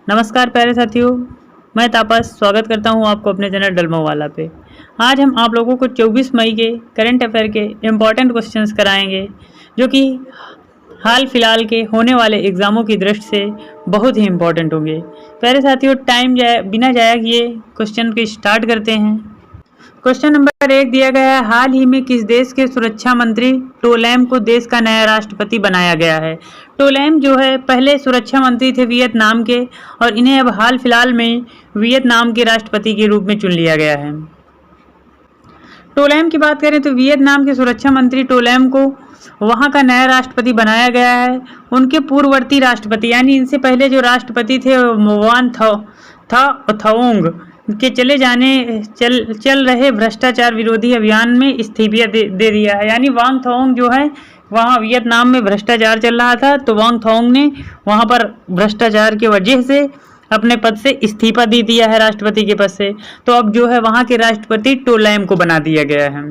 नमस्कार प्यारे साथियों, मैं तापस स्वागत करता हूं आपको अपने चैनल डलमोवाला पे। आज हम आप लोगों को 24 मई के करंट अफेयर के इम्पॉर्टेंट क्वेश्चंस कराएंगे, जो कि हाल फिलहाल के होने वाले एग्ज़ामों की दृष्टि से बहुत ही इम्पॉर्टेंट होंगे। प्यारे साथियों, बिना जाया किए क्वेश्चन को स्टार्ट करते हैं। क्वेश्चन नंबर 1 दिया गया है, हाल ही में किस देश के सुरक्षा मंत्री टोलैम को देश का नया राष्ट्रपति बनाया गया है। टोलैम जो है पहले सुरक्षा मंत्री थे वियतनाम के, और इन्हें अब हाल फिलहाल में वियतनाम के राष्ट्रपति के रूप में चुन लिया गया है। टोलैम की बात करें तो वियतनाम के सुरक्षा मंत्री टोलैम को वहां का नया राष्ट्रपति बनाया गया है। उनके पूर्ववर्ती राष्ट्रपति यानी इनसे पहले जो राष्ट्रपति थे वान थाओंग के चल रहे भ्रष्टाचार विरोधी अभियान में इस्तीफा दे दिया है। यानी वांग थाओंग जो है वहाँ वियतनाम में भ्रष्टाचार चल रहा था, तो वांग थाओंग ने वहाँ पर भ्रष्टाचार की वजह से अपने पद से इस्तीफा दे दिया है राष्ट्रपति के पद से। तो अब जो है वहाँ के राष्ट्रपति टोलैम को बना दिया गया है।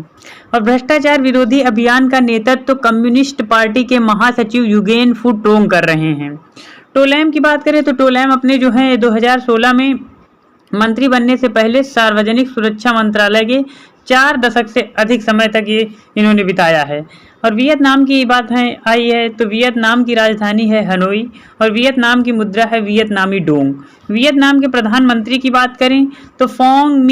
और भ्रष्टाचार विरोधी अभियान का नेतृत्व तो कम्युनिस्ट पार्टी के महासचिव युगेन फू ट्रोंग कर रहे हैं। टोलैम की बात करें तो टोलैम अपने जो है 2016 में मंत्री बनने से पहले सार्वजनिक सुरक्षा मंत्रालय के 4 दशक से अधिक समय तक ये इन्होंने बिताया है। और वियतनाम की बात आई है तो वियतनाम की राजधानी है हनोई और वियतनाम की मुद्रा है वियतनामी डोंग। वियतनाम के प्रधानमंत्री की बात करें तो फोंग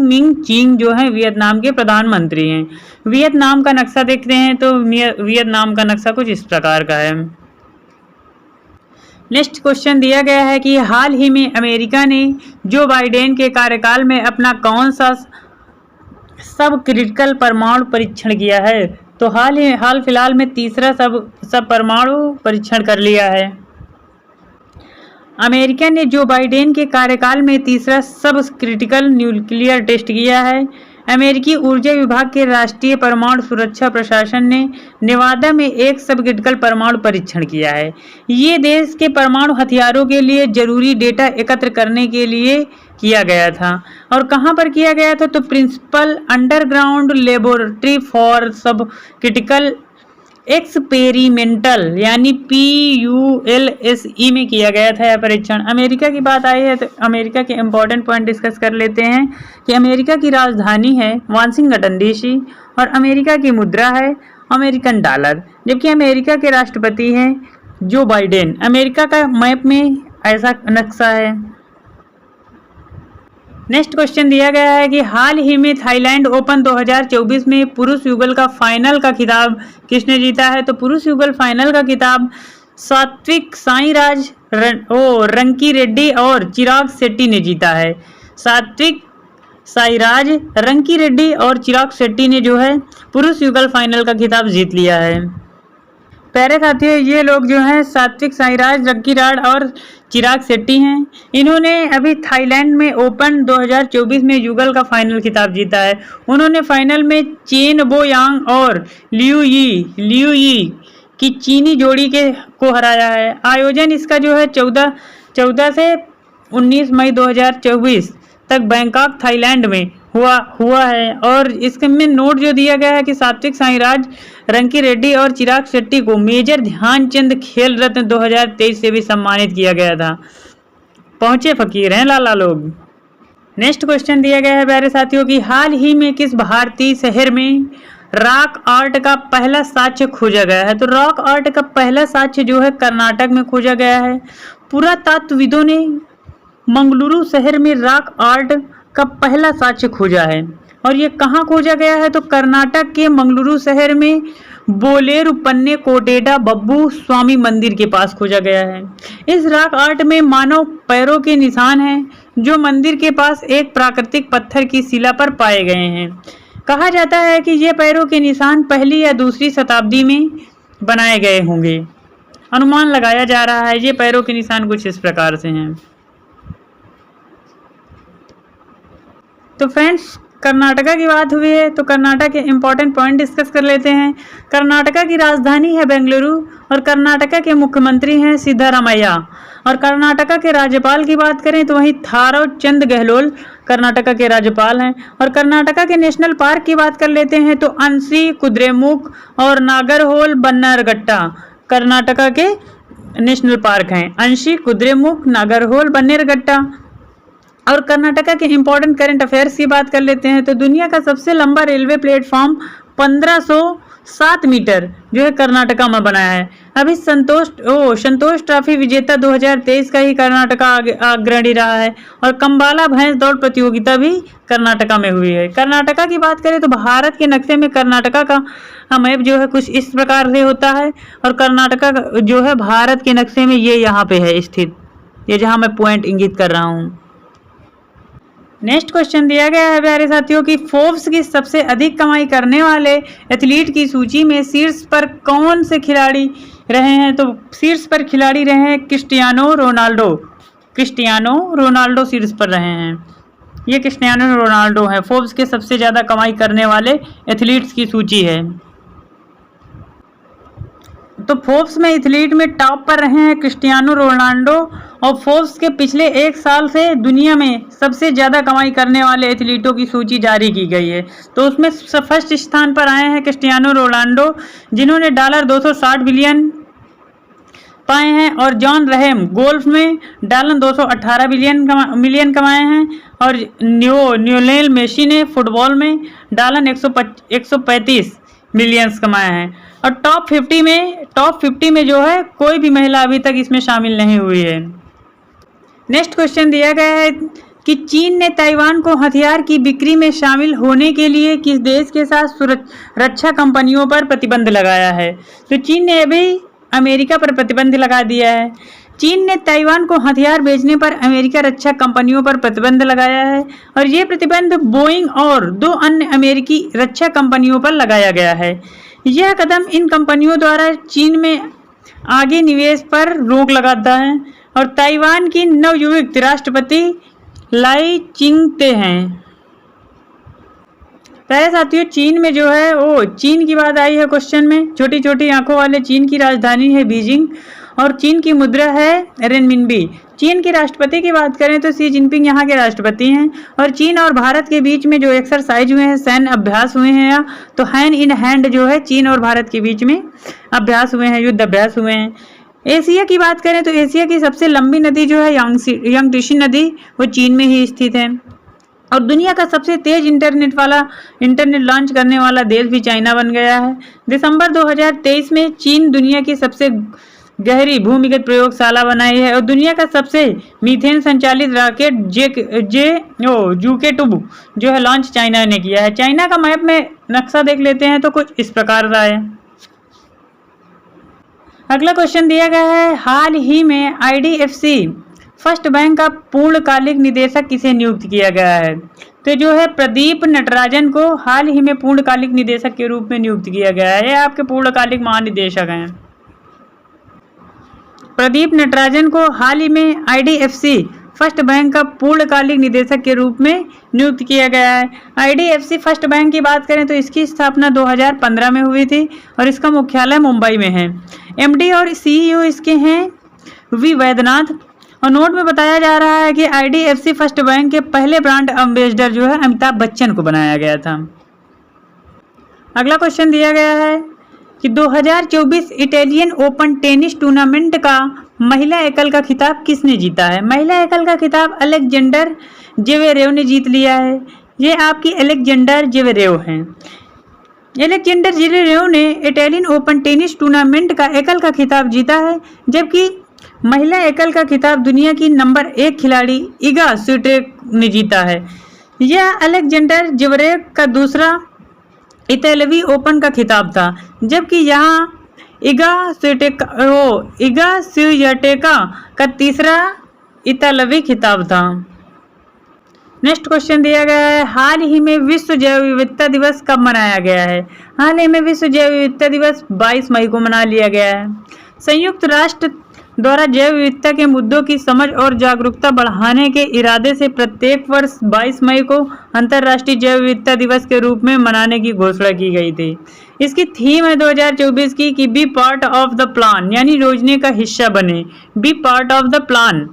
मिंग चीन जो है वियतनाम के प्रधानमंत्री हैं। वियतनाम का नक्शा देखते हैं तो वियतनाम का नक्शा कुछ इस प्रकार का है। नेक्स्ट क्वेश्चन दिया गया है कि हाल ही में अमेरिका ने जो बाइडेन के कार्यकाल में अपना कौन सा सब क्रिटिकल परमाणु परीक्षण किया है। तो हाल फिलहाल में तीसरा सब परमाणु परीक्षण कर लिया है। अमेरिका ने जो बाइडेन के कार्यकाल में तीसरा सब क्रिटिकल न्यूक्लियर टेस्ट किया है। अमेरिकी ऊर्जा विभाग के राष्ट्रीय परमाणु सुरक्षा प्रशासन ने नेवादा में एक सब क्रिटिकल परमाणु परीक्षण किया है। ये देश के परमाणु हथियारों के लिए जरूरी डेटा एकत्र करने के लिए किया गया था। और कहाँ पर किया गया था तो प्रिंसिपल अंडरग्राउंड लेबोरेटरी फॉर सब क्रिटिकल एक्सपेरिमेंटल यानी PULSE में किया गया था यह परीक्षण। अमेरिका की बात आई है तो अमेरिका के इम्पोर्टेंट पॉइंट डिस्कस कर लेते हैं कि अमेरिका की राजधानी है वाशिंगटन DC और अमेरिका की मुद्रा है अमेरिकन डॉलर, जबकि अमेरिका के राष्ट्रपति हैं जो बाइडेन। अमेरिका का मैप में ऐसा नक्शा है। नेक्स्ट क्वेश्चन दिया गया है कि हाल ही में थाईलैंड ओपन 2024 में पुरुष युगल का फाइनल का खिताब किसने जीता है। तो पुरुष युगल फाइनल का खिताब सात्विक साईराज रंकी रेड्डी और चिराग शेट्टी ने जीता है। सात्विक साईराज रंकी रेड्डी और चिराग शेट्टी ने जो है पुरुष युगल फाइनल का खिताब जीत लिया है। प्यारे साथियों, ये लोग जो हैं सात्विक साईराज रंकी राड और चिराग शेट्टी हैं। इन्होंने अभी थाईलैंड में ओपन 2024 में युगल का फाइनल खिताब जीता है। उन्होंने फाइनल में चेन बो यांग और लियू यी की चीनी जोड़ी को हराया है। आयोजन इसका जो है 14 से 19 मई 2024 तक बैंकॉक थाईलैंड में हुआ है। और इसमें नोट जो दिया गया है कि सात्विक साईराज रंकी रेड्डी और चिराग शेट्टी को मेजर ध्यानचंद खेल रत्न 2023 से भी सम्मानित किया गया था। पहुंचे फकीर हैं लाला लोग। नेक्स्ट क्वेश्चन दिया गया है प्यारे साथियों कि हाल ही में किस भारतीय शहर में रॉक आर्ट का पहला साक्ष्य खोजा गया है। तो रॉक आर्ट का पहला साक्ष्य जो है कर्नाटक में खोजा गया है। पुरातत्वविदों ने मंगलुरु शहर में रॉक आर्ट का पहला साक्ष्य खोजा है। और ये कहाँ खोजा गया है तो कर्नाटक के मंगलुरु शहर में बोलेरुपन्ने कोटेडा बब्बू स्वामी मंदिर के पास खोजा गया है। इस रॉक आर्ट में मानव पैरों के निशान हैं जो मंदिर के पास एक प्राकृतिक पत्थर की शिला पर पाए गए हैं। कहा जाता है कि ये पैरों के निशान पहली या दूसरी शताब्दी में बनाए गए होंगे। अनुमान लगाया जा रहा है ये पैरों के निशान कुछ इस प्रकार से हैं। तो फ्रेंड्स, कर्नाटका की बात हुई है तो कर्नाटक के इम्पोर्टेंट पॉइंट डिस्कस कर लेते हैं। कर्नाटका की राजधानी है बेंगलुरु और कर्नाटका के मुख्यमंत्री हैं सिद्धारामैया। और कर्नाटका के राज्यपाल की बात करें तो वहीं थावरचंद चंद गहलोत कर्नाटका के राज्यपाल हैं। और कर्नाटका के नेशनल पार्क की बात कर लेते हैं तो अंशी, कुद्रेमुख और नागरहोल बन्नारघट्टा कर्नाटका के नेशनल पार्क हैं, अंशी, कुद्रेमुख, नागरहोल, बन्नेरघट्टा। और कर्नाटका के इंपॉर्टेंट करंट अफेयर्स की बात कर लेते हैं तो दुनिया का सबसे लंबा रेलवे प्लेटफॉर्म 1507 मीटर जो है कर्नाटका में बना है। अभी संतोष ट्रॉफी विजेता 2023 का ही कर्नाटका अग्रणी रहा है। और कंबाला भैंस दौड़ प्रतियोगिता भी कर्नाटका में हुई है। कर्नाटका की बात करें तो भारत के नक्शे में कर्नाटका का मैप जो है कुछ इस प्रकार से होता है। और कर्नाटका जो है भारत के नक्शे में ये यहाँ पे है स्थित, ये जहाँ मैं पॉइंट इंगित कर रहा हूँ। नेक्स्ट क्वेश्चन दिया गया है प्यारे साथियों की फोर्ब्स की सबसे अधिक कमाई करने वाले एथलीट की सूची में शीर्ष पर कौन से खिलाड़ी रहे हैं? तो शीर्ष पर खिलाड़ी रहे हैं क्रिस्टियानो रोनाल्डो शीर्ष पर रहे हैं। ये क्रिस्टियानो रोनाल्डो है, फोर्ब्स के सबसे ज़्यादा कमाई करने वाले एथलीट्स की सूची है। तो फोर्ब्स में एथलीट में टॉप पर रहे हैं क्रिस्टियानो रोनाल्डो। और फोर्ब्स के पिछले एक साल से दुनिया में सबसे ज़्यादा कमाई करने वाले एथलीटों की सूची जारी की गई है। तो उसमें फर्स्ट स्थान पर आए हैं क्रिस्टियानो रोनाल्डो, जिन्होंने $260 बिलियन पाए हैं। और जॉन रहम गोल्फ में $218 मिलियन कमाए हैं। और न्यूलेल मेसी ने फुटबॉल में $135 मिलियंस कमाए हैं। और टॉप 50 में जो है कोई भी महिला अभी तक इसमें शामिल नहीं हुई है। नेक्स्ट क्वेश्चन दिया गया है कि चीन ने ताइवान को हथियार की बिक्री में शामिल होने के लिए किस देश के साथ रक्षा कंपनियों पर प्रतिबंध लगाया है? तो चीन ने अभी अमेरिका पर प्रतिबंध लगा दिया है। चीन ने ताइवान को हथियार बेचने पर अमेरिका रक्षा कंपनियों पर प्रतिबंध लगाया है। और ये प्रतिबंध बोइंग और 2 अन्य अमेरिकी रक्षा कंपनियों पर लगाया गया है। यह कदम इन कंपनियों द्वारा चीन में आगे निवेश पर रोक लगाता है। और ताइवान की नवनियुक्त राष्ट्रपति लाई चिंगते हैं। प्यारे साथियों, चीन में जो है चीन की बात आई है क्वेश्चन में। छोटी छोटी आंखों वाले चीन की राजधानी है बीजिंग और चीन की मुद्रा है रेनमिनबी। चीन के राष्ट्रपति की बात करें तो शी जिनपिंग यहाँ के राष्ट्रपति हैं। और चीन और भारत के बीच में जो एक्सरसाइज हुए हैं, सैन्य अभ्यास हुए हैं, या तो हैंड इन हैंड जो है चीन और भारत के बीच में अभ्यास हुए हैं, युद्ध अभ्यास हुए हैं। एशिया की बात करें तो एशिया की सबसे लंबी नदी जो है यांगत्से नदी वो चीन में ही स्थित है। और दुनिया का सबसे तेज इंटरनेट लॉन्च करने वाला देश भी चाइना बन गया है। दिसंबर 2023 में चीन दुनिया की सबसे गहरी भूमिगत प्रयोगशाला बनाई है। और दुनिया का सबसे मीथेन संचालित रॉकेट JUKE-2 जो है लॉन्च चाइना ने किया है। चाइना का मैप में नक्शा देख लेते हैं तो कुछ इस प्रकार का है। अगला क्वेश्चन दिया गया है, हाल ही में IDFC फर्स्ट बैंक का पूर्णकालिक निदेशक किसे नियुक्त किया गया है? तो जो है प्रदीप नटराजन को हाल ही में पूर्णकालिक निदेशक के रूप में नियुक्त किया गया है। ये आपके पूर्णकालिक महानिदेशक हैं। प्रदीप नटराजन को हाल ही में IDFC फर्स्ट बैंक का पूर्णकालिक निदेशक के रूप में नियुक्त किया गया है। IDFC फर्स्ट बैंक की बात करें तो इसकी स्थापना 2015 में हुई थी और इसका मुख्यालय मुंबई में है। MD और CEO इसके हैं वी वैद्यनाथ। और नोट में बताया जा रहा है कि IDFC फर्स्ट बैंक के पहले ब्रांड एम्बेसडर जो है अमिताभ बच्चन को बनाया गया था। अगला क्वेश्चन दिया गया है कि 2024 इटालियन ओपन टेनिस टूर्नामेंट का महिला एकल का खिताब किसने जीता है? महिला एकल का खिताब अलेक्जेंडर जेवेरेव ने जीत लिया है। ये आपकी अलेक्जेंडर जेवेरेव हैं। अलेक्जेंडर जेवेरेव ने इटालियन ओपन टेनिस टूर्नामेंट का एकल का खिताब जीता है, जबकि महिला एकल का खिताब दुनिया की नंबर 1 खिलाड़ी इगा स्विटेक ने जीता है। यह अलेक्जेंडर जेवेरेव का दूसरा इतालवी ओपन का खिताब था, जबकि यहाँ इगा स्वियाटेका का तीसरा इतालवी खिताब था। नेक्स्ट क्वेश्चन दिया गया है, हाल ही में विश्व जैव विविधता दिवस कब मनाया गया है? हाल ही में विश्व जैव विविधता दिवस 22 मई को मना लिया गया है। संयुक्त राष्ट्र द्वारा जैव विविधता के मुद्दों की समझ और जागरूकता बढ़ाने के इरादे से प्रत्येक वर्ष 22 मई को अंतर्राष्ट्रीय जैव विविधता दिवस के रूप में मनाने की घोषणा की गई थी। इसकी थीम है 2024 की कि be part of the plan, यानी योजना का हिस्सा बने। Be part of the plan,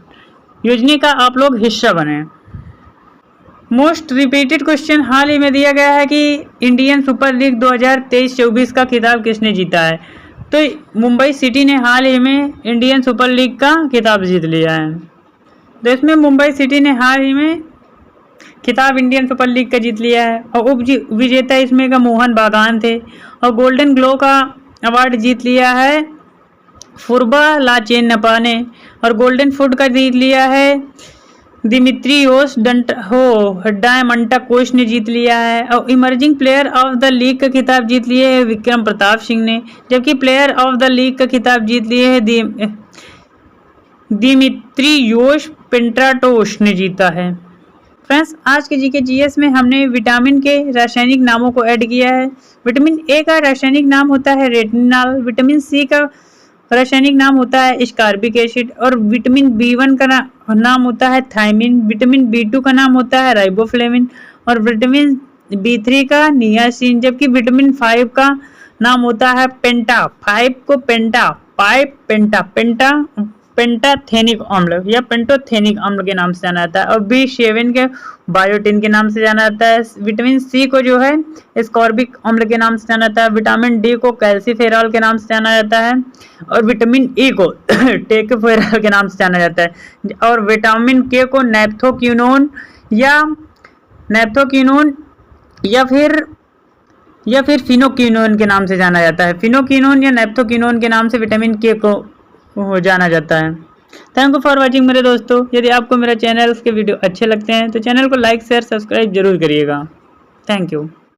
योजना का आप लोग हिस्सा बने। मोस्ट रिपीटेड क्वेश्चन हाल ही में दिया गया है कि इंडियन सुपर लीग 2023-24 का खिताब किसने जीता है? तो मुंबई सिटी ने हाल ही में इंडियन सुपर लीग का खिताब जीत लिया है। तो इसमें मुंबई सिटी ने हाल ही में खिताब इंडियन सुपर लीग का जीत लिया है और उप विजेता इसमें का मोहन बागान थे। और गोल्डन ग्लो का अवार्ड जीत लिया है फुरबा लाचेनपा ने। और गोल्डन फुट का जीत लिया है दिमित्रियोस डायमंटाकोस ने जीत लिया है। और emerging player of the league का खिताब जीत लिए है विक्रम प्रताप सिंह ने, जबकि प्लेयर ऑफ द लीग का खिताब जीत लिए है दिमित्रियोस पेंट्राटोस ने जीता है। फ्रेंड्स, आज के जीके जीएस में हमने विटामिन के रासायनिक नामों को ऐड किया है। विटामिन ए का रासायनिक नाम होता है रेटिनॉल, विटामिन सी का रासायनिक नाम होता है स्कारबिक एसिड, और विटामिन बी1 का नाम होता है थायमिन, विटामिन बी2 का नाम होता है राइबोफ्लेविन, और विटामिन बी3 का नियासिन, जबकि विटामिन 5 का नाम होता है पेंटा। 5 को पेंटाथेनिक अम्ल या पेंटोथेनिक अम्ल के नाम से जाना जाता है। और बी7 के बायोटिन के नाम से जाना जाता है। विटामिन सी को जो है स्कॉर्बिक अम्ल के नाम से जाना जाता है। विटामिन डी को कैल्सीफेरॉल के नाम से जाना जाता है। और विटामिन ई को टेकोफेरॉल के नाम से जाना जाता है। और विटामिन के को नैप्थोक्विनोन या फिर फिनोक्विनोन के नाम से जाना जाता है। फिनोक्विनोन या नैप्थोक्विनोन के नाम से विटामिन के को जाना जाता है। थैंक यू फॉर वॉचिंग मेरे दोस्तों। यदि आपको मेरा चैनल के वीडियो अच्छे लगते हैं तो चैनल को लाइक शेयर सब्सक्राइब जरूर करिएगा। Thank you.